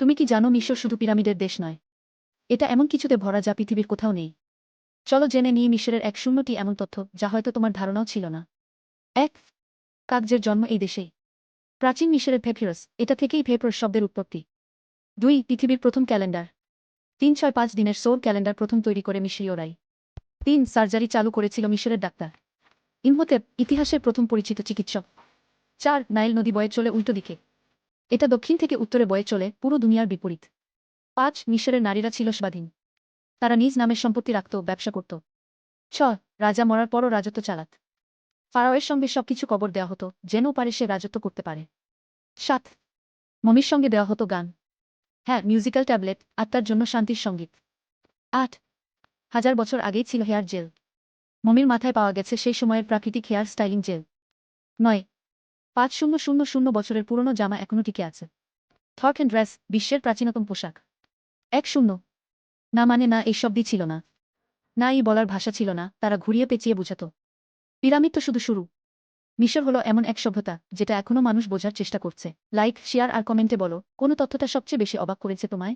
তুমি কি জানো মিশর শুধু পিরামিডের দেশ নয়, এটা এমন কিছুতে ভরা যা পৃথিবীর কোথাও নেই। চলো জেনে নিই মিশরের এক শূন্যটি এমন তথ্য যা হয়তো তোমার ধারণাও ছিল না। এক, কাগজের জন্ম এই দেশেই। প্রাচীন মিশরের পেপিরাস, এটা থেকেই পেপার শব্দের উৎপত্তি। 2, পৃথিবীর প্রথম ক্যালেন্ডার। 365 দিনের সৌর ক্যালেন্ডার প্রথম তৈরি করে মিশরীয়রাই। 3, সার্জারি চালু করেছিল মিশরের ডাক্তার ইমহোটেপ, ইতিহাসের প্রথম পরিচিত চিকিৎসক। 4, নাইল নদী বয়ে চলে উল্টো দিকে, এটা দক্ষিণ থেকে উত্তরে বয়ে চলে পুরো দুনিয়ার বিপরীত। 5, মিশরের নারীরা ছিল স্বাধীন, তারা নিজ নামের সম্পত্তি রাখত, ব্যবসা করত। 6, রাজা মরার পরও রাজত্ব চালাত, ফারাওয়ের সঙ্গে সবকিছু কবর দেওয়া হতো যেন পারে সে রাজত্ব করতে পারে। 7, মমির সঙ্গে দেওয়া হতো গান, হ্যাঁ মিউজিক্যাল ট্যাবলেট, আত্মার জন্য শান্তির সঙ্গীত। 8, 1000 বছর আগেই ছিল হেয়ার জেল, মমির মাথায় পাওয়া গেছে সেই সময়ের প্রাকৃতিক হেয়ার স্টাইলিং জেল। 9, 5000 বছরের পুরনো জামা এখনো টিকে আছে, থর্ক অ্যান্ড ড্রেস, বিশ্বের প্রাচীনতম পোশাক। 10, না মানে না, এই শব্দই ছিল না, না এই বলার ভাষা ছিল না, তারা ঘুরিয়ে পেঁচিয়ে বুঝাত। পিরামিড তো শুধু শুরু, মিশর হলো এমন এক সভ্যতা যেটা এখনো মানুষ বোঝার চেষ্টা করছে। লাইক, শেয়ার আর কমেন্টে বলো কোন তথ্যটা সবচেয়ে বেশি অবাক করেছে তোমায়।